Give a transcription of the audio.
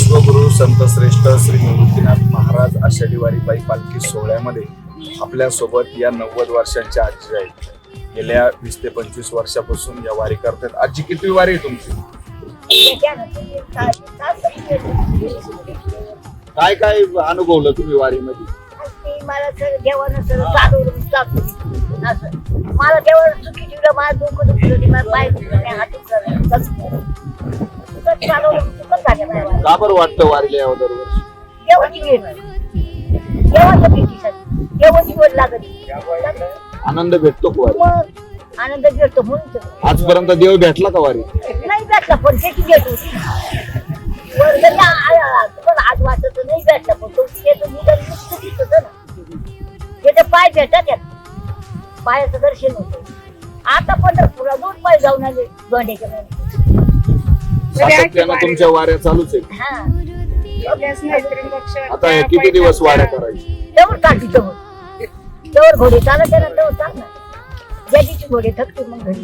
विश्वगुरु संत श्रेष्ठ श्री निवृत्तीनाथ महाराज आषाढी वारी पायी पालखी सोहळ्यामध्ये आपल्या सोबत या 90 वर्षांच्या आजी आहेत. गेल्या 20 ते 25 वर्षापासून या वारी करतात. आजी किती वारी आहे तुमची? काय काय अनुभवलं तुम्ही वारीमध्ये? मला देवानं चालवलं असं मला देवानं चुकी ठेवलं, माझं डोकं दुखलं, माझं पाय दुखलं, हात दुखलं, का बरं वाटतं वारीला यावं दरवर्षी? देवाची वेळ, देवाच्या भेटीसाठी देवाची वेळ लागत, आनंद भेटतो का वारी? मग आनंद भेटतो म्हणून तर. आजपर्यंत देव भेटला का वारी? नाही भेटला, पण त्याची भेट होती. आज वाटत नाही भेटला, पण तो दिसत ना, त्याचे पाय भेटत पायाचं दर्शन होतं. आता पंढरपुरा 2 पाय जाऊन आले गोंड्याच्या सातत्यानं तुमच्या वाऱ्या चालूच आहे. हा आता हे किती दिवस वाऱ्या करायची? तेवढ काढली तेवढ घोडे चालत त्याला तेवढ चालणार. ज्या दिवशी घोडे थकते मग घरी